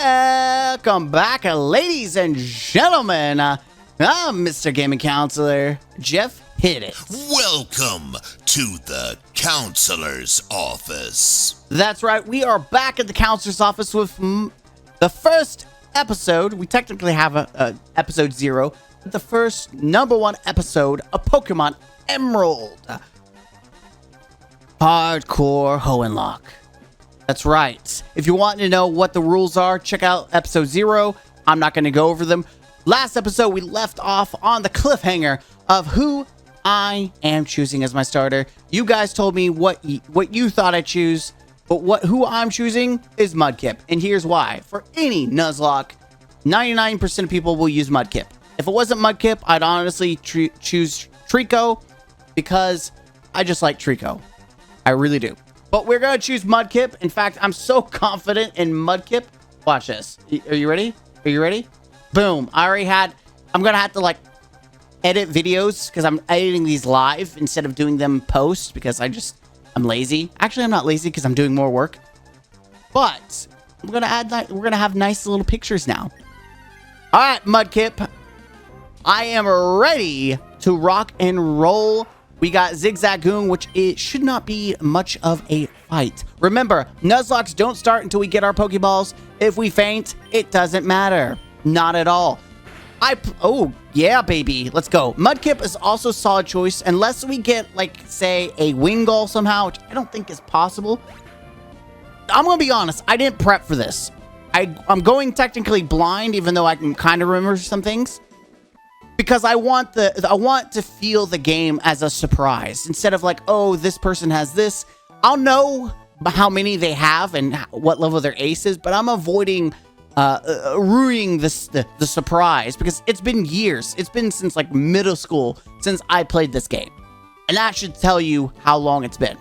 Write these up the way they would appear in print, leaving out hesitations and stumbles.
Welcome back, ladies and gentlemen. I'm Mr. Gaming Counselor Jeff. Hit it. Welcome to the counselor's office. That's right. We are back at the counselor's office with the first episode. We technically have a episode 0, but the first #1 episode of Pokemon Emerald. Hardcore HoennLocke. That's right. If you want to know what the rules are, check out episode 0. I'm not going to go over them. Last episode, we left off on the cliffhanger of who I am choosing as my starter. You guys told me what you thought I'd choose, but who I'm choosing is Mudkip. And here's why. For any Nuzlocke, 99% of people will use Mudkip. If it wasn't Mudkip, I'd honestly choose Trico because I just like Trico. I really do. But we're going to choose Mudkip. In fact, I'm so confident in Mudkip. Watch this. Are you ready? Are you ready? Boom. I'm going to have to edit videos because I'm editing these live instead of doing them post because I'm lazy. Actually, I'm not lazy because I'm doing more work. But we're going to have nice little pictures now. All right, Mudkip. I am ready to rock and roll. We got Zigzagoon, which it should not be much of a fight. Remember, Nuzlocks don't start until we get our Pokeballs. If we faint, it doesn't matter. Not at all. Oh, yeah, baby. Let's go. Mudkip is also a solid choice, unless we get, say, a Wingull somehow, which I don't think is possible. I'm going to be honest. I didn't prep for this. I'm going technically blind, even though I can kind of remember some things. Because I want to feel the game as a surprise instead of oh, this person has this. I'll know how many they have and what level their ace is, but I'm avoiding ruining the surprise because it's been years. It's been since middle school since I played this game, and that should tell you how long it's been.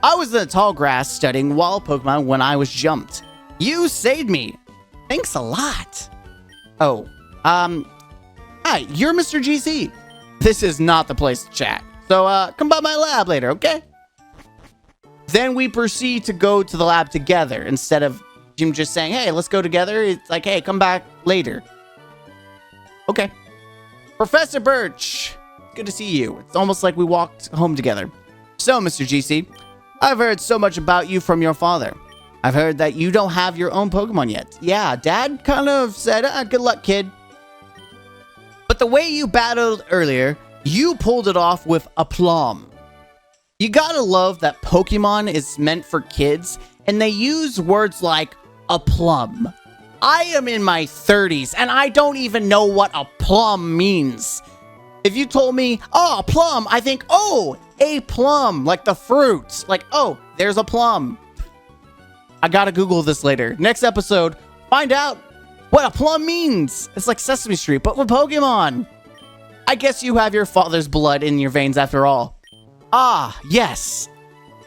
I was in the tall grass studying wild Pokemon when I was jumped. You saved me. Thanks a lot. Oh, hi, you're Mr. GC. This is not the place to chat. So, come by my lab later, okay? Then we proceed to go to the lab together. Instead of Jim just saying, hey, let's go together. It's hey, come back later. Okay. Professor Birch, good to see you. It's almost like we walked home together. So, Mr. GC, I've heard so much about you from your father. I've heard that you don't have your own Pokemon yet. Yeah, Dad kind of said, good luck, kid. But the way you battled earlier, you pulled it off with aplomb. You gotta love that Pokemon is meant for kids, and they use words like aplomb. I am in my 30s, and I don't even know what aplomb means. If you told me, oh, a plum, I think, oh, a plum, like the fruit. Oh, there's a plum. I gotta Google this later. Next episode, find out what a plum means. It's like Sesame Street, but with Pokemon. I guess you have your father's blood in your veins after all. Ah, yes.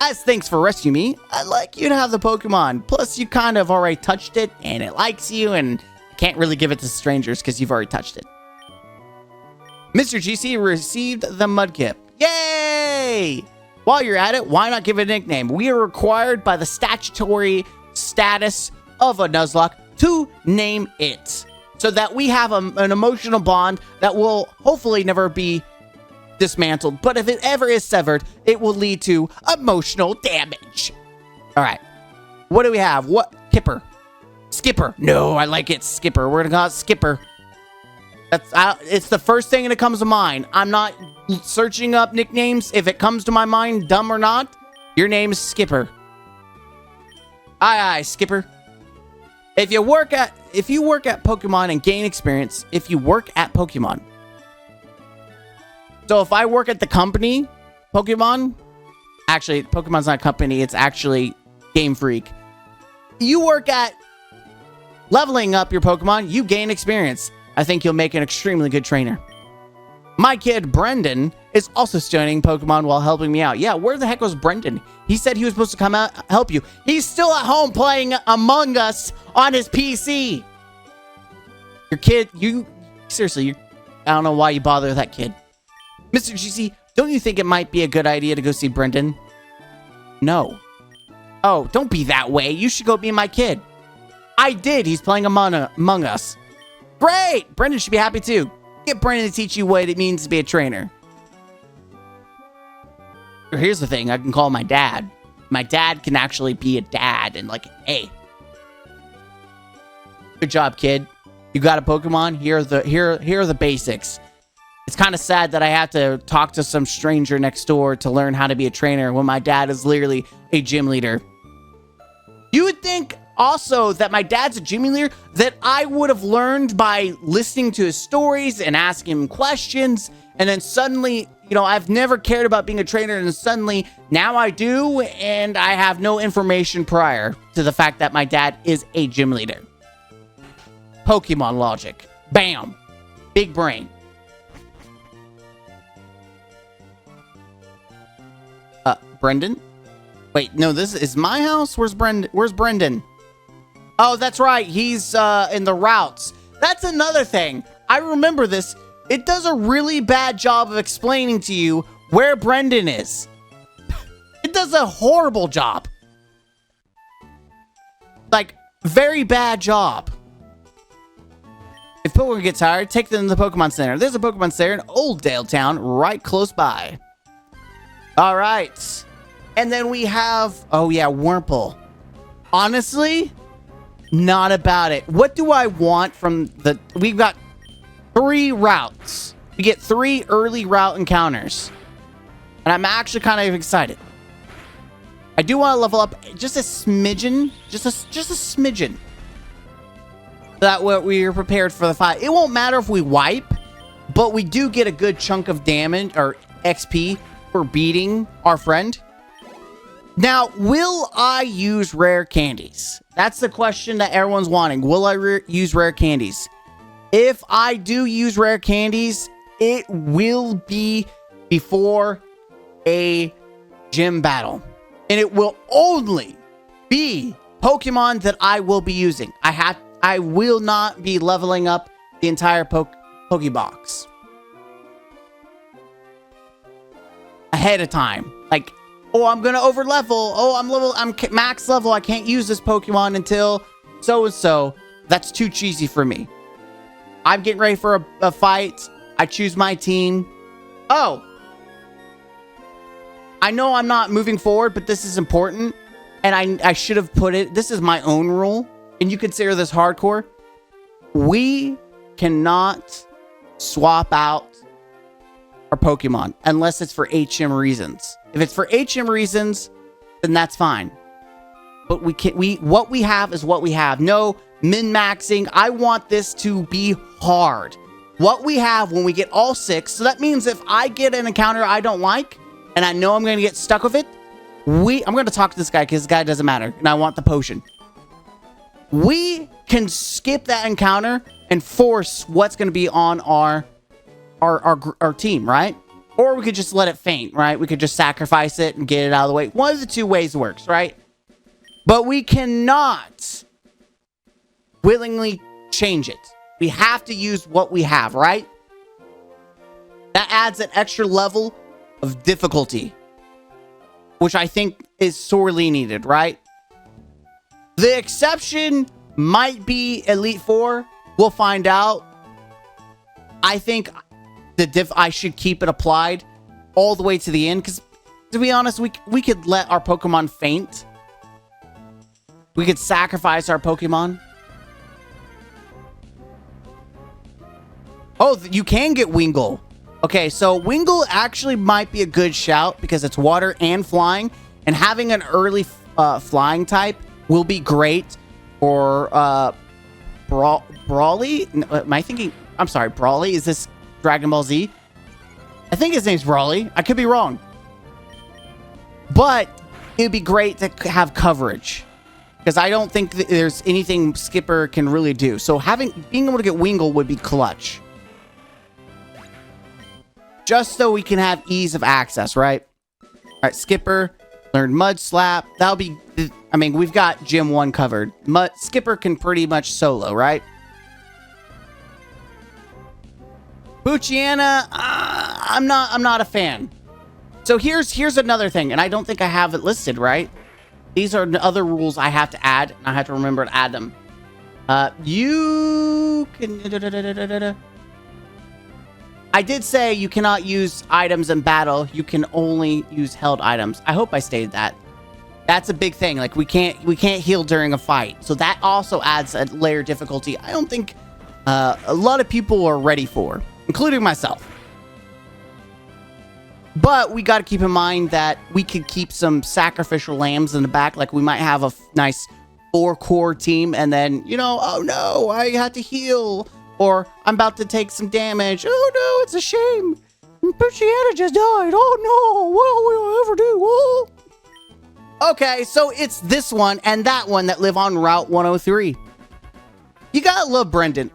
As thanks for rescuing me, I'd like you to have the Pokemon. Plus, you kind of already touched it, and it likes you, and can't really give it to strangers because you've already touched it. Mr. GC received the Mudkip. Yay! While you're at it, why not give it a nickname? We are required by the statutory status of a Nuzlocke to name it, so that we have an emotional bond that will hopefully never be dismantled. But if it ever is severed, it will lead to emotional damage. All right, what do we have? What? Kipper, Skipper? No, I like it, Skipper. We're gonna call it Skipper. It's the first thing that comes to mind. I'm not searching up nicknames. If it comes to my mind, dumb or not, your name is Skipper. Aye, Skipper. If you work at Pokemon and gain experience, if you work at Pokemon. So if I work at the company, Pokemon, actually, Pokemon's not a company, it's actually Game Freak. You work at leveling up your Pokemon, you gain experience. I think you'll make an extremely good trainer. My kid, Brendan, is also studying Pokemon while helping me out. Yeah, where the heck was Brendan? He said he was supposed to come out help you. He's still at home playing Among Us on his PC. Your kid, seriously, I don't know why you bother that kid. Mr. GC, don't you think it might be a good idea to go see Brendan? No. Oh, don't be that way. You should go be my kid. I did. He's playing Among Us. Great. Brendan should be happy too. Get Brendan to teach you what it means to be a trainer. Here's the thing. I can call my dad. My dad can actually be a dad and like, hey, good job, kid. You got a Pokemon? Here are the basics. It's kind of sad that I have to talk to some stranger next door to learn how to be a trainer when my dad is literally a gym leader. You would think also that my dad's a gym leader that I would have learned by listening to his stories and asking him questions. And then suddenly, you know, I've never cared about being a trainer. And suddenly now I do. And I have no information prior to the fact that my dad is a gym leader. Pokemon logic. Bam. Big brain. Brendan? Wait, no, this is my house? Where's Brendan? Oh, that's right. He's in the routes. That's another thing. I remember this. It does a really bad job of explaining to you where Brendan is. It does a horrible job. Like, very bad job. If Pokemon get tired, take them to the Pokemon Center. There's a Pokemon Center in Oldale Town right close by. All right. And then we have, oh yeah, Wurmple. Honestly, not about it. What do I want from the, we've got 3 routes. We get 3 early route encounters. And I'm actually kind of excited. I do want to level up just a smidgen. Just a smidgen. That way we're prepared for the fight. It won't matter if we wipe, but we do get a good chunk of damage or XP for beating our friend. Now, will I use rare candies? That's the question that everyone's wanting. Will I use rare candies? If I do use rare candies, it will be before a gym battle. And it will only be Pokemon that I will be using. I will not be leveling up the entire Pokebox ahead of time. Like, oh, I'm gonna over level. Oh, I'm max level. I can't use this Pokemon until so and so. That's too cheesy for me. I'm getting ready for a fight. I choose my team. Oh, I know I'm not moving forward, but this is important, and I should have put it. This is my own rule, and you consider this hardcore. We cannot swap out our Pokemon unless it's for HM reasons. If it's for HM reasons, then that's fine. But what we have is what we have. No min-maxing. I want this to be hard. What we have when we get all 6. So that means if I get an encounter I don't like, and I know I'm going to get stuck with it, I'm going to talk to this guy because this guy doesn't matter. And I want the potion. We can skip that encounter and force what's going to be on our team, right? Or we could just let it faint, right? We could just sacrifice it and get it out of the way. One of the 2 ways works, right? But we cannot willingly change it. We have to use what we have, right? That adds an extra level of difficulty, which I think is sorely needed, right? The exception might be Elite Four. We'll find out. I think I should keep it applied all the way to the end, because to be honest, we could let our Pokemon faint. We could sacrifice our Pokemon. Oh, you can get Wingull. Okay, so Wingull actually might be a good shout because it's water and flying, and having an early flying type will be great for Brawly. Am I thinking? I'm sorry, Brawly. Is this Dragon Ball Z? I think his name's Brawly. I could be wrong. But it'd be great to have coverage, because I don't think that there's anything Skipper can really do. So being able to get Wingull would be clutch. Just so we can have ease of access, right? All right, Skipper, learn Mud Slap. That'll be, I mean, we've got Gym 1 covered. Skipper can pretty much solo, right? Poochyena, I'm not a fan. So here's another thing, and I don't think I have it listed, right? These are other rules I have to add, and I have to remember to add them. You can... I did say you cannot use items in battle. You can only use held items. I hope I stated that. That's a big thing. Like, we can't heal during a fight. So that also adds a layer of difficulty I don't think a lot of people are ready for, including myself. But we got to keep in mind that we could keep some sacrificial lambs in the back. Like, we might have a nice 4-core team, and then, you know, oh no, I had to heal, or I'm about to take some damage. Oh no, it's a shame. Puchiana just died. Oh no, what will we ever do? Oh. Okay, so it's this one and that one that live on Route 103. You gotta love Brendan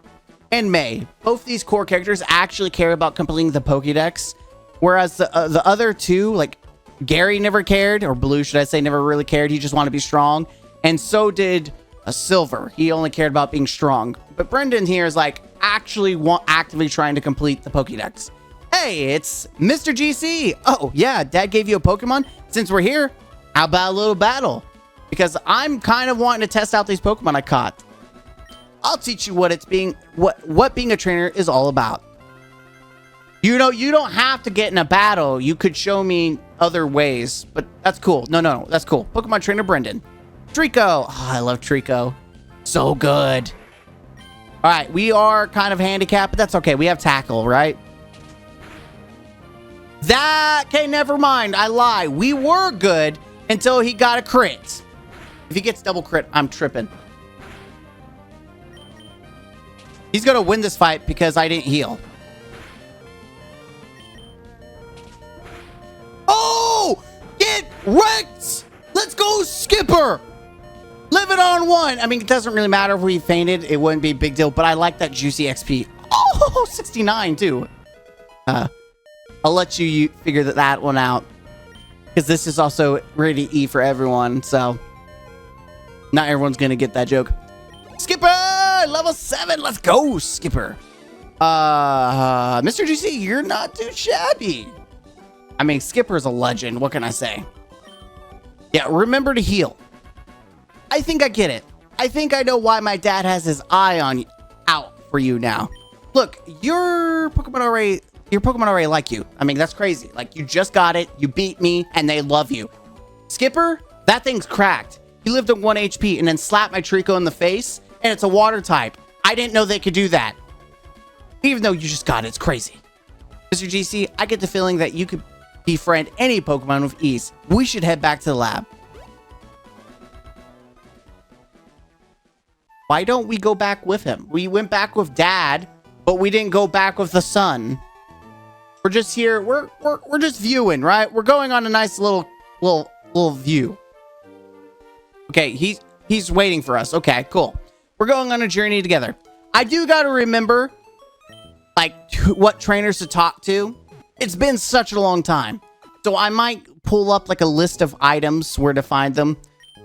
and May. Both these core characters actually care about completing the Pokédex, whereas the other two, like Gary never cared, or Blue, should I say, never really cared. He just wanted to be strong, and so did Silver. He only cared about being strong. But Brendan here is like actively trying to complete the Pokédex. Hey, it's Mr. GC. Oh yeah, Dad gave you a Pokemon. Since we're here, how about a little battle? Because I'm kind of wanting to test out these Pokemon I caught. I'll teach you what being a trainer is all about. You know, you don't have to get in a battle. You could show me other ways, but that's cool. No, that's cool. Pokemon trainer Brendan. Trico. Oh, I love Trico. So good. All right, we are kind of handicapped, but that's okay. We have tackle, right? Okay, never mind. I lie. We were good until he got a crit. If he gets double crit, I'm tripping. He's gonna win this fight because I didn't heal. Oh! Get wrecked! Let's go, Skipper! Live it on one. I mean, it doesn't really matter if we fainted. It wouldn't be a big deal, but I like that juicy XP. Oh, 69 too. I'll let you figure that one out, because this is also rated E for everyone, so not everyone's gonna get that joke. Skipper, level 7. Let's go, Skipper. Mr. GC, you're not too shabby. I mean, Skipper's a legend. What can I say? Yeah, remember to heal. I think I get it. I think I know why my dad has his eye out for you now. Look, your Pokemon already like you. I mean, that's crazy. Like, you just got it, you beat me, and they love you. Skipper, that thing's cracked. He lived at 1 HP and then slapped my Trico in the face, and it's a water type. I didn't know they could do that. Even though you just got it, it's crazy. Mr. GC, I get the feeling that you could befriend any Pokemon with ease. We should head back to the lab. Why don't we go back with him? We went back with Dad, but we didn't go back with the son. We're just here. We're just viewing, right? We're going on a nice little view. Okay, he's waiting for us. Okay, cool. We're going on a journey together. I do got to remember, like, what trainers to talk to. It's been such a long time. So I might pull up, like, a list of items where to find them,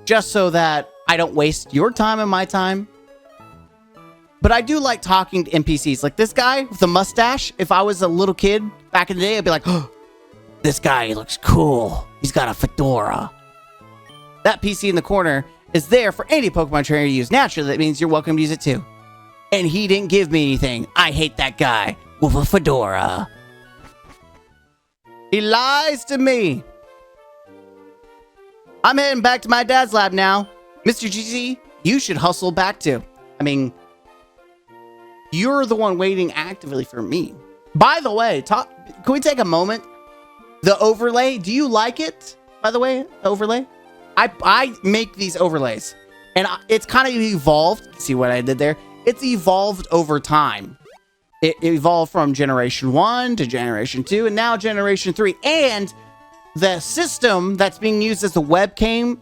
just so that I don't waste your time and my time. But I do like talking to NPCs. Like this guy with the mustache. If I was a little kid back in the day, I'd be like, oh, this guy looks cool. He's got a fedora. That PC in the corner is there for any Pokemon trainer to use. Naturally, that means you're welcome to use it too. And he didn't give me anything. I hate that guy with a fedora. He lies to me. I'm heading back to my dad's lab now. Mr. GC, you should hustle back too. I mean, you're the one waiting actively for me. By the way, can we take a moment? The overlay, do you like it? By the way, overlay? I make these overlays, and it's kind of evolved. See what I did there? It's evolved over time. It evolved from Generation 1 to Generation 2, and now Generation 3. And the system that's being used as the webcam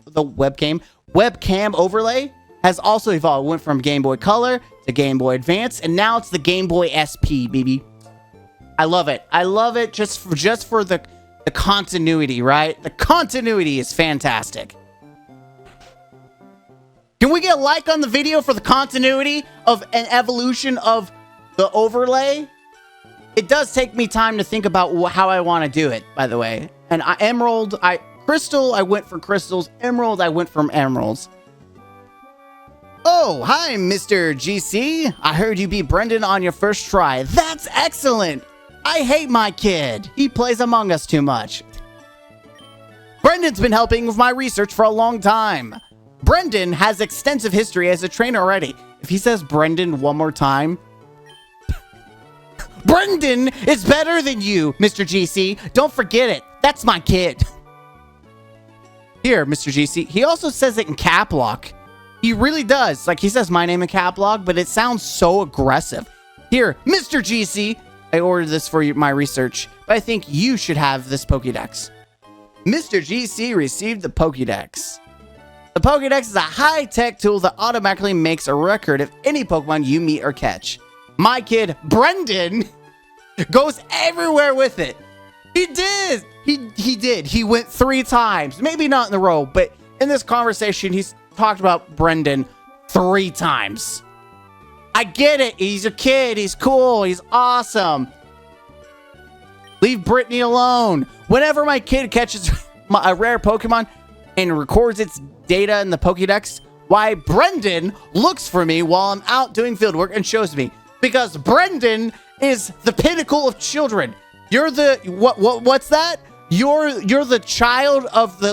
overlay has also evolved. It went from Game Boy Color to Game Boy Advance, and now it's the Game Boy SP, baby. I love it. I love it just for the continuity, right? The continuity is fantastic. Can we get a like on the video for the continuity of an evolution of the overlay? It does take me time to think about how I want to do it, by the way. And Crystal, I went for crystals. Emerald, I went from emeralds. Oh, hi, Mr. GC. I heard you beat Brendan on your first try. That's excellent. I hate my kid. He plays Among Us too much. Brendan's been helping with my research for a long time. Brendan has extensive history as a trainer already. If he says Brendan one more time... Brendan is better than you, Mr. GC. Don't forget it. That's my kid. Here, Mr. GC. He also says it in cap lock. He really does. Like, he says my name in cap lock, but it sounds so aggressive. Here, Mr. GC. I ordered this for my research, but I think you should have this Pokédex. Mr. GC received the Pokédex. The Pokédex is a high-tech tool that automatically makes a record of any Pokemon you meet or catch. My kid, Brendan, goes everywhere with it. He did. He did. He went 3 times. Maybe not in a row, but in this conversation, he's talked about Brendan 3 times. I get it. He's a kid. He's cool. He's awesome. Leave Brittany alone. Whenever my kid catches a rare Pokemon and records its data in the Pokédex, why Brendan looks for me while I'm out doing field work and shows me. Because Brendan is the pinnacle of children. You're the what's that? You're the child of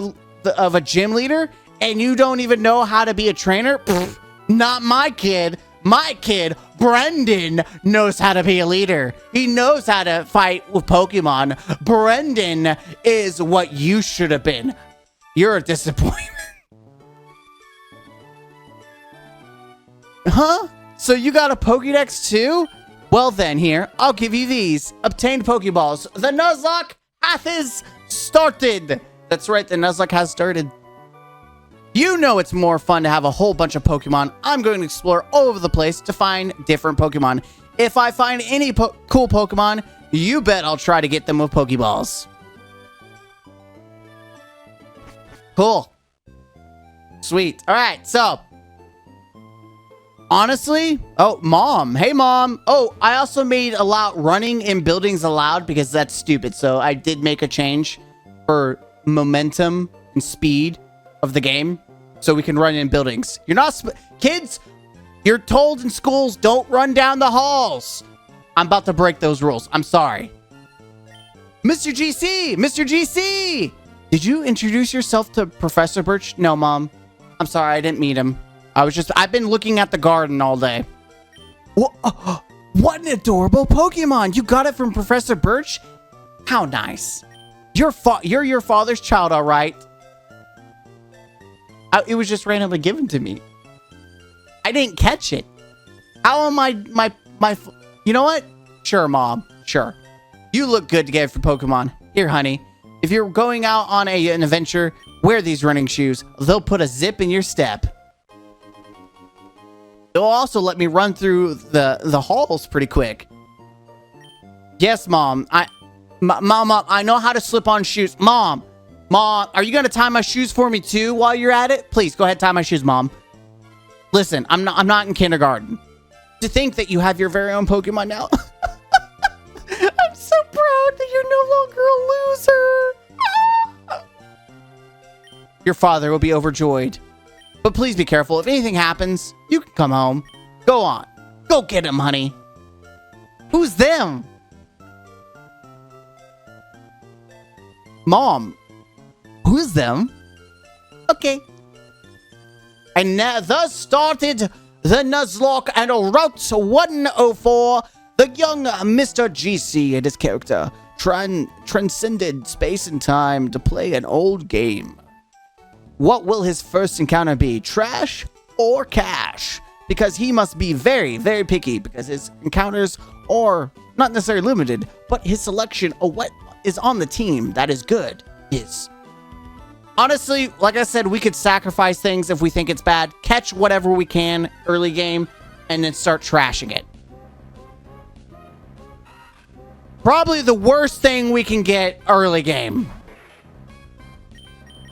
of a gym leader, and you don't even know how to be a trainer? Pfft, not my kid. My kid, Brendan, knows how to be a leader. He knows how to fight with Pokemon. Brendan is what you should have been. You're a disappointment. Huh? So you got a Pokédex too? Well then, here, I'll give you these. Obtained Pokeballs. The Nuzlocke has started. That's right, the Nuzlocke has started. You know it's more fun to have a whole bunch of Pokemon. I'm going to explore all over the place to find different Pokemon. If I find any cool Pokemon, you bet I'll try to get them with Pokeballs. Cool. Sweet. All right, so... honestly, oh, Mom. Hey, Mom. Oh, I also made running in buildings allowed because that's stupid. So I did make a change for momentum and speed of the game so we can run in buildings. You're not... kids, you're told in schools, don't run down the halls. I'm about to break those rules. I'm sorry. Mr. GC! Mr. GC! Did you introduce yourself to Professor Birch? No, Mom. I'm sorry, I didn't meet him. I've been looking at the garden all day. What an adorable Pokemon. You got it from Professor Birch? How nice. You're your father's child, all right? It was just randomly given to me. I didn't catch it. How am I, you know what? Sure, Mom. Sure. You look good to get it for Pokemon. Here, honey. If you're going out on an adventure, wear these running shoes. They'll put a zip in your step. They'll also let me run through the halls pretty quick. Yes, Mom. Mom, I know how to slip on shoes. Mom, are you gonna tie my shoes for me too while you're at it? Please go ahead, tie my shoes, Mom. Listen, I'm not in kindergarten. To think that you have your very own Pokemon now. I'm so proud that you're no longer a loser. Your father will be overjoyed. But please be careful. If anything happens, you can come home. Go on. Go get him, honey. Who's them? Mom. Who's them? Okay. And thus started the Nuzlocke and Route 104. The young Mr. GC and his character transcended space and time to play an old game. What will his first encounter be? Trash or cash? Because he must be very, very picky because his encounters are not necessarily limited, but his selection of what is on the team that is good is. Honestly, like I said, we could sacrifice things if we think it's bad, catch whatever we can early game, and then start trashing it. Probably the worst thing we can get early game.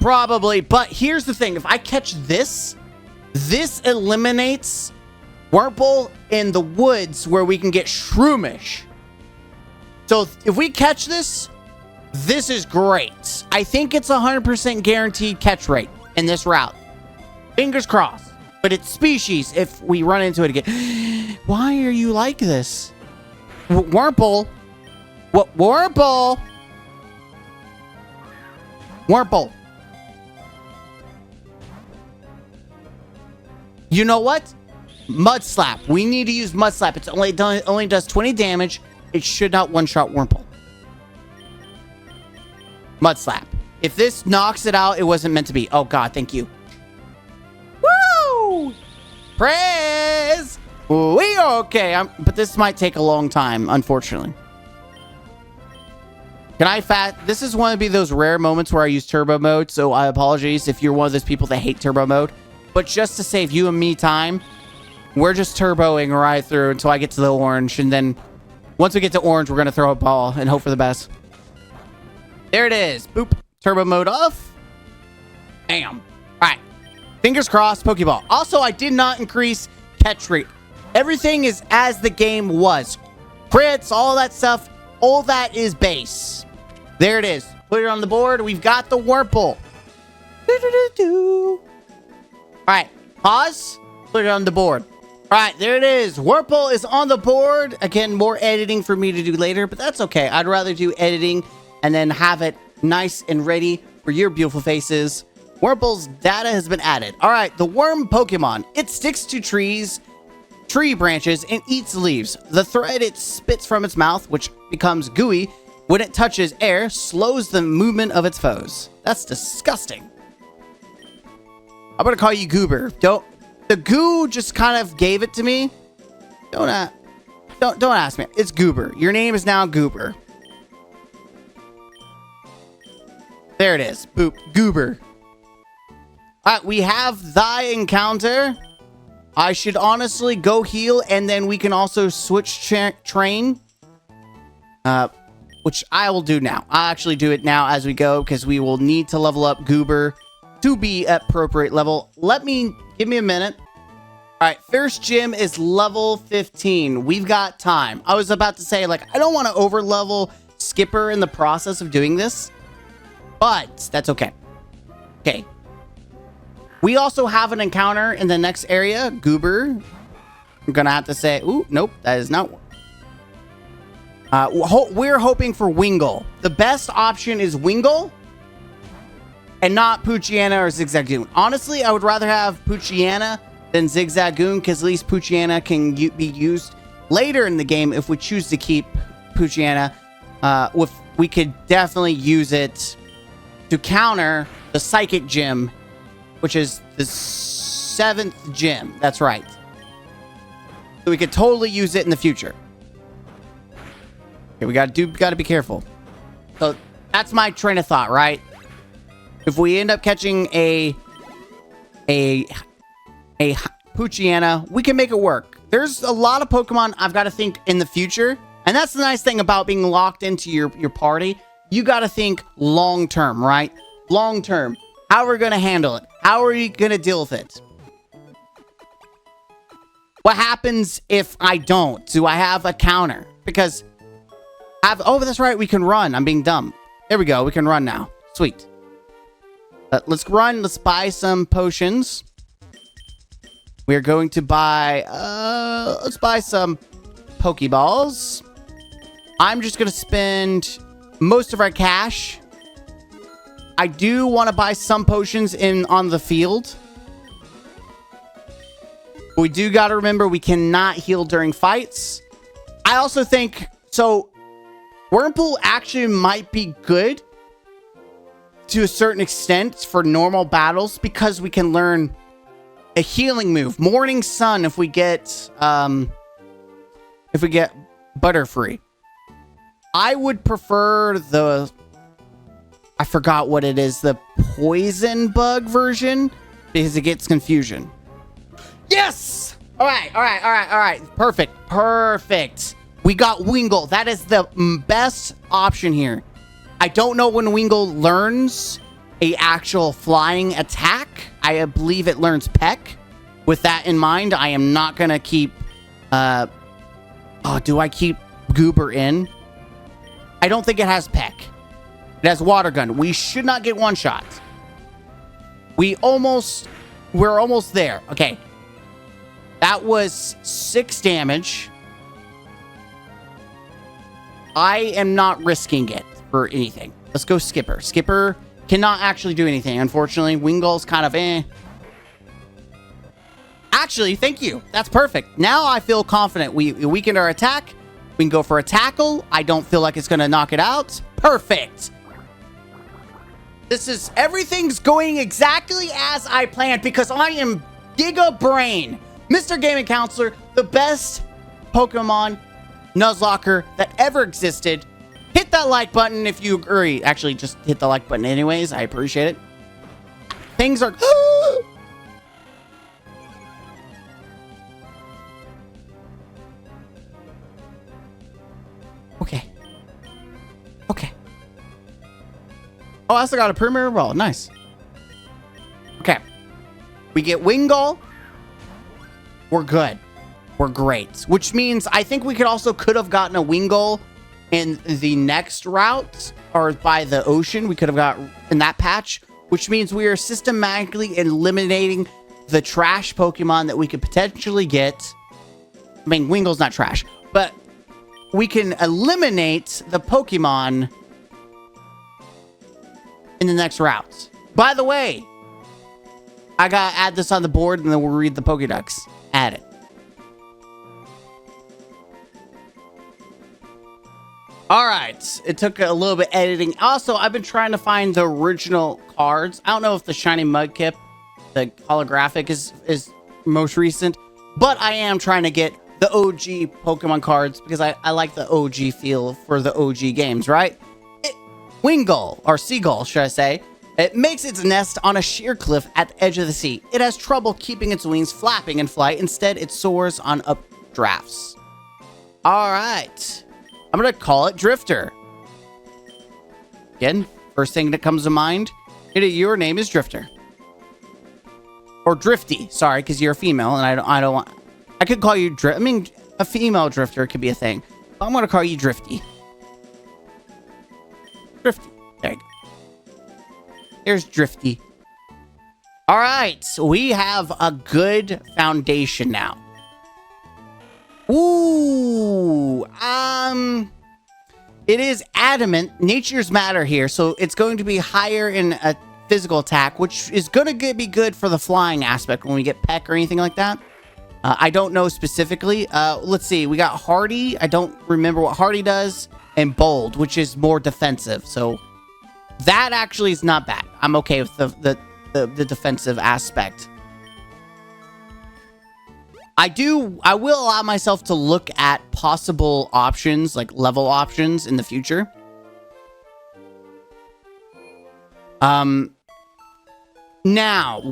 Probably, but here's the thing. If I catch this eliminates Wurmple in the woods where we can get Shroomish. So if we catch this is great. I think it's 100% guaranteed catch rate in this route. Fingers crossed. but it's species if we run into it again. Why are you like this? Wurmple? What? Wurmple? Wurmple. You know what? Mud Slap. We need to use Mud Slap. It's only does 20 damage. It should not one-shot Wurmple. Mud Slap. If this knocks it out, it wasn't meant to be. Oh, God. Thank you. Woo! Praise! We okay. But this might take a long time, unfortunately. Can I This is one of those rare moments where I use turbo mode, so I apologize if you're one of those people that hate turbo mode. But just to save you and me time, we're just turboing right through until I get to the orange. And then once we get to orange, we're going to throw a ball and hope for the best. There it is. Boop. Turbo mode off. Bam. All right. Fingers crossed, Pokeball. Also, I did not increase catch rate. Everything is as the game was. Crits, all that stuff, all that is base. There it is. Put it on the board. We've got the Wurmple. All right. Pause. Put it on the board. All right. There it is. Wurmple is on the board. Again, more editing for me to do later, but that's okay. I'd rather do editing and then have it nice and ready for your beautiful faces. Wurmple's data has been added. All right, the worm Pokemon. It sticks to trees, tree branches, and eats leaves. The thread it spits from its mouth, which becomes gooey when it touches air, slows the movement of its foes. That's disgusting. I'm gonna call you Goober. The goo just kind of gave it to me. Don't ask me. It's Goober. Your name is now Goober. There it is. Boop. Goober. All right, we have thy encounter. I should honestly go heal, and then we can also switch train. Which I will do now. I'll actually do it now as we go, because we will need to level up Goober to be at appropriate level. Give me a minute. All right, first gym is level 15. We've got time. I was about to say, like, I don't want to over-level Skipper in the process of doing this, but that's okay. Okay. We also have an encounter in the next area, Goober. I'm gonna have to say, ooh, nope, that is not. We're hoping for Wingull. The best option is Wingull, and not Poochyena or Zigzagoon. Honestly, I would rather have Poochyena than Zigzagoon, because at least Poochyena can be used later in the game if we choose to keep Poochyena. We could definitely use it to counter the Psychic Gym, which is the 7th gym. That's right. So we could totally use it in the future. Okay, we gotta be careful. So that's my train of thought, right? If we end up catching a Poochyena, we can make it work. There's a lot of Pokemon I've got to think in the future, and that's the nice thing about being locked into your party. You got to think long term, right? Long term. How are we going to handle it? How are you going to deal with it? What happens if I don't? Do I have a counter? Because oh, that's right. We can run. I'm being dumb. There we go. We can run now. Sweet. Let's run. Let's buy some potions. We're going to buy, let's buy some Pokeballs. I'm just going to spend most of our cash. I do want to buy some potions on the field. We do got to remember we cannot heal during fights. I also think, so Wurmple actually might be good to a certain extent for normal battles, because we can learn a healing move. Morning Sun if we get Butterfree. I would prefer I forgot what it is, the Poison Bug version, because it gets confusion. Yes! All right. Perfect. We got Wingull. That is the best option here. I don't know when Wingull learns a actual flying attack. I believe it learns Peck. With that in mind, I am not going to keep... do I keep Goober in? I don't think it has Peck. It has Water Gun. We should not get one shot. We're almost there. Okay. That was 6 damage. I am not risking it for anything. Let's go Skipper. Skipper cannot actually do anything, unfortunately. Wingull's kind of eh. Actually, thank you. That's perfect. Now I feel confident. We weakened our attack. We can go for a tackle. I don't feel like it's going to knock it out. Perfect. Everything's going exactly as I planned because I am Giga Brain. Mr. Gaming Counselor, the best Pokemon Nuzlocke that ever existed. Hit that like button if you agree. Actually, just hit the like button anyways. I appreciate it. Things are... Okay. Okay. Oh, I also got a Premier Ball. Nice. Okay. We get Wingull. We're good. We're great. Which means I think we could have gotten a Wingull in the next route or by the ocean. We could have got in that patch, which means we are systematically eliminating the trash Pokemon that we could potentially get. I mean, Wingull's not trash, but we can eliminate the Pokemon in the next route. By the way, I gotta add this on the board and then we'll read the Pokédex. Add it. All right. It took a little bit editing. Also, I've been trying to find the original cards. I don't know if the Shiny Mudkip, the holographic, is most recent, but I am trying to get the OG Pokemon cards because I like the OG feel for the OG games, right? Wingull, or Seagull, should I say, it makes its nest on a sheer cliff at the edge of the sea. It has trouble keeping its wings flapping in flight. Instead, it soars on updrafts. All right. I'm going to call it Drifter. Again, first thing that comes to mind, your name is Drifter. Or Drifty, sorry, because you're a female, and I don't want... I could call you I mean, a female Drifter could be a thing. But I'm going to call you Drifty. Drifty. There you go. There's Drifty. All right, so we have a good foundation now. Ooh, it is adamant. Nature's matter here, so it's going to be higher in a physical attack, which is going to be good for the flying aspect when we get Peck or anything like that. I don't know specifically. Let's see. We got Hardy. I don't remember what Hardy does. And Bold, which is more defensive. So that actually is not bad. I'm okay with the defensive aspect. I will allow myself to look at possible options, like level options in the future. Now,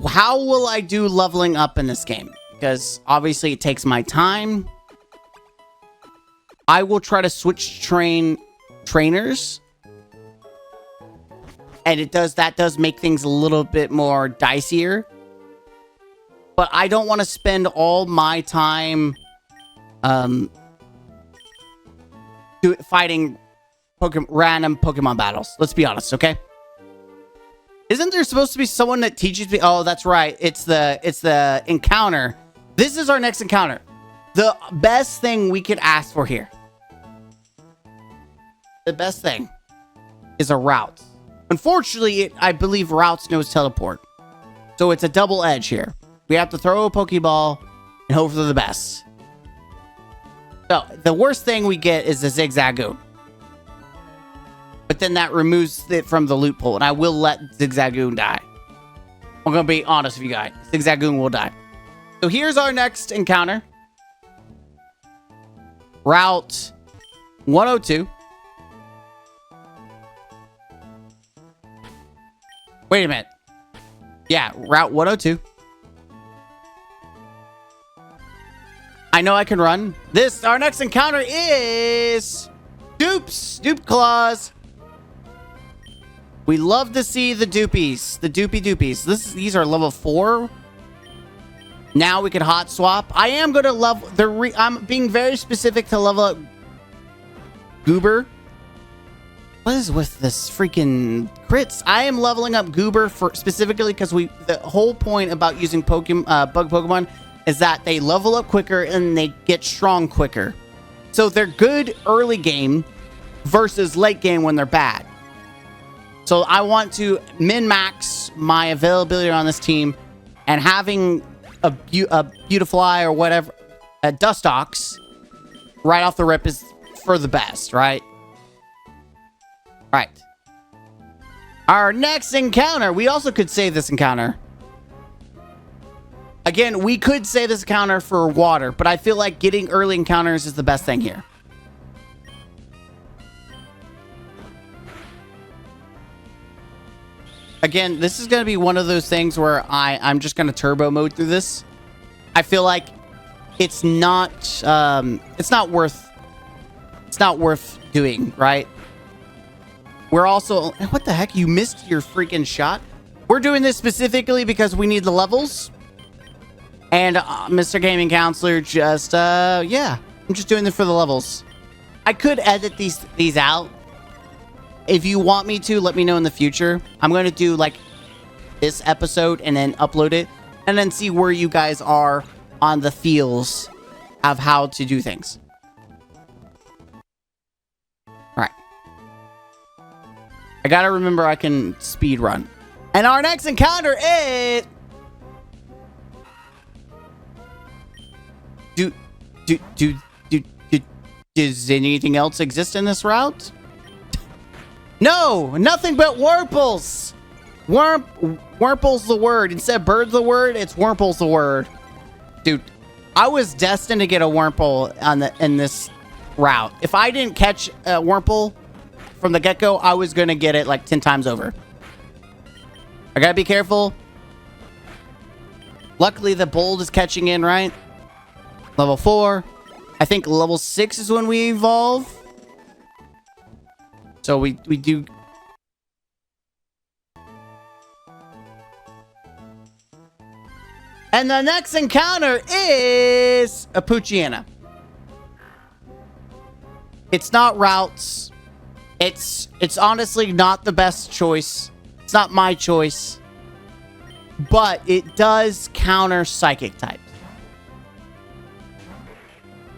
how will I do leveling up in this game? Because obviously it takes my time. I will try to switch trainers. And that does make things a little bit more dicier. But I don't want to spend all my time fighting random Pokemon battles. Let's be honest, okay? Isn't there supposed to be someone that teaches me? Oh, that's right. It's the encounter. This is our next encounter. The best thing we could ask for here. The best thing is a route. Unfortunately, I believe routes knows teleport. So it's a double edge here. We have to throw a Pokeball and hope for the best. So the worst thing we get is the Zigzagoon. But then that removes it from the loot pool, and I will let Zigzagoon die. I'm going to be honest with you guys. Zigzagoon will die. So here's our next encounter. Route 102. Wait a minute. Yeah, Route 102. I know I can run. Our next encounter is Dupe Claws. We love to see the Doopies, the Doopies. These are level 4. Now we can hot swap. I am going to level I'm being very specific to level up Goober. What is with this freaking crits? I am leveling up Goober specifically because the whole point about using bug Pokemon is that they level up quicker and they get strong quicker. So they're good early game versus late game when they're bad. So I want to min-max my availability on this team, and having a Beautifly or whatever, a Dustox right off the rip is for the best, right? Right. Our next encounter, we also could save this encounter. Again, we could save this encounter for water, but I feel like getting early encounters is the best thing here. Again, this is going to be one of those things where I'm just going to turbo mode through this. I feel like it's not worth doing, right? We're also, what the heck? You missed your freaking shot. We're doing this specifically because we need the levels. And Mr. Gaming Counselor just, yeah, I'm just doing this for the levels. I could edit these out. If you want me to, let me know in the future. I'm going to do like this episode and then upload it and then see where you guys are on the feels of how to do things. All right. I got to remember I can speed run. And our next encounter is... Does anything else exist in this route? No, nothing but Wurmples. Wurmple's the word. Instead of bird's the word, it's Wurmple's the word. Dude, I was destined to get a Wurmple in this route. If I didn't catch a Wurmple from the get-go, I was going to get it like 10 times over. I got to be careful. Luckily, the bold is catching in, right? Level 4. I think level 6 is when we evolve. So we do... And the next encounter is a Poochyena. It's not routes. It's honestly not the best choice. It's not my choice. But it does counter psychic types.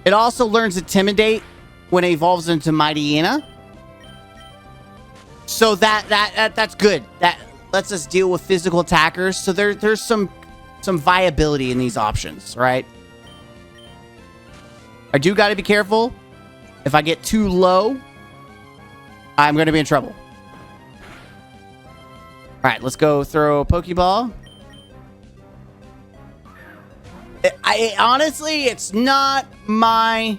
It also learns Intimidate when it evolves into Mightyena. So that's good. That lets us deal with physical attackers. So there's some viability in these options, right? I do got to be careful. If I get too low, I'm going to be in trouble. All right, let's go throw a Pokeball. Honestly, it's not my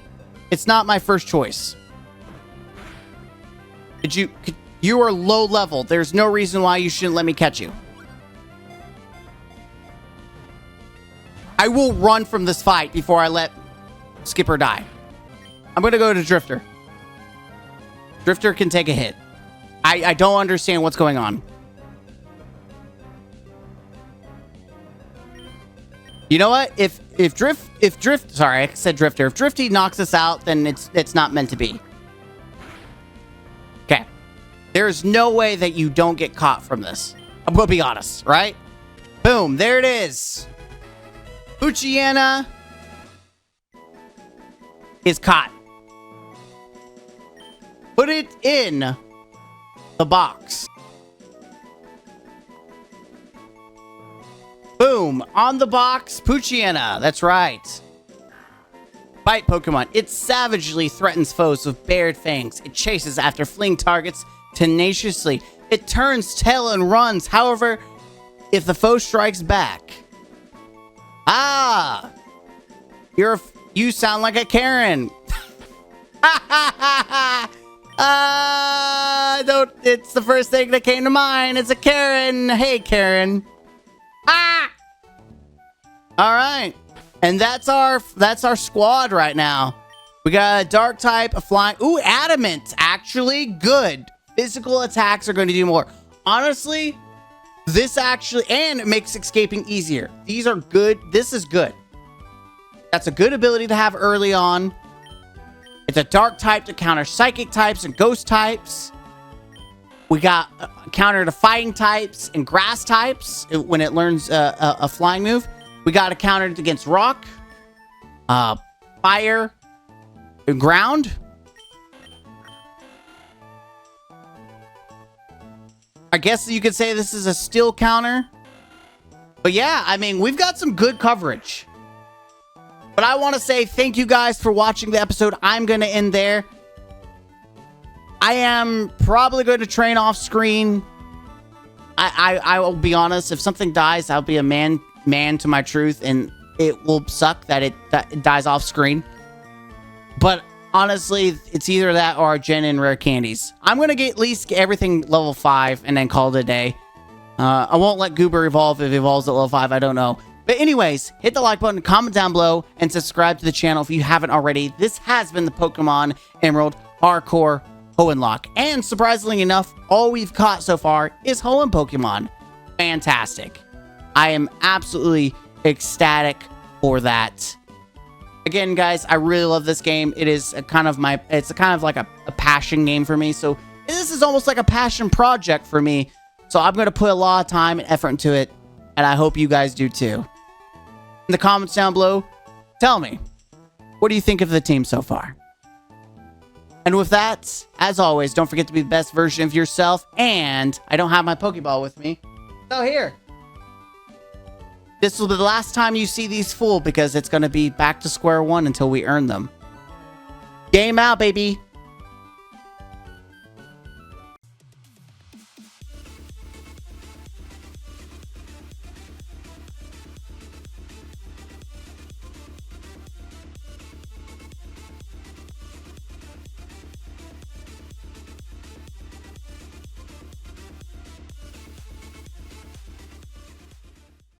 first choice. You are low level. There's no reason why you shouldn't let me catch you. I will run from this fight before I let Skipper die. I'm going to go to Drifter. Drifter can take a hit. I don't understand what's going on. You know what? If sorry, I said Drifter. If Drifty knocks us out, then it's not meant to be. Okay. There's no way that you don't get caught from this. I'm gonna be honest, right? Boom, there it is. Poochyena is caught. Put it in the box. Boom, on the box, Poochyena. That's right. Bite Pokemon. It savagely threatens foes with bared fangs. It chases after fleeing targets tenaciously. It turns tail and runs. However, if the foe strikes back... Ah! You sound like a Karen. It's the first thing that came to mind. It's a Karen. Hey, Karen. Ah! All right. And that's our squad right now. We got a dark type, a flying... Ooh, adamant. Actually, good. Physical attacks are going to do more. Honestly, this actually... And it makes escaping easier. These are good. This is good. That's a good ability to have early on. It's a dark type to counter psychic types and ghost types. We got a counter to fighting types and grass types when it learns a flying move. We got a counter against rock, fire, ground. I guess you could say this is a steel counter. But yeah, I mean, we've got some good coverage. But I want to say thank you guys for watching the episode. I'm going to end there. I am probably going to train off screen. I will be honest. If something dies, I'll be a man to my truth. And it will suck that it dies off screen. But honestly, it's either that or Gen and rare candies. I'm going to at least get everything level 5 and then call it a day. I won't let Goober evolve if it evolves at level 5. I don't know. But anyways, hit the like button, comment down below, and subscribe to the channel if you haven't already. This has been the Pokemon Emerald Hardcore HoennLocke. And surprisingly enough, all we've caught so far is Hoenn Pokemon. Fantastic. I am absolutely ecstatic for that. Again, guys, I really love this game. It is a kind of like a passion game for me. So this is almost like a passion project for me. So I'm going to put a lot of time and effort into it. And I hope you guys do too. In the comments down below, tell me, what do you think of the team so far? And with that, as always, don't forget to be the best version of yourself. And I don't have my Pokeball with me. So here. This will be the last time you see these full because it's going to be back to square one until we earn them. Game out, baby.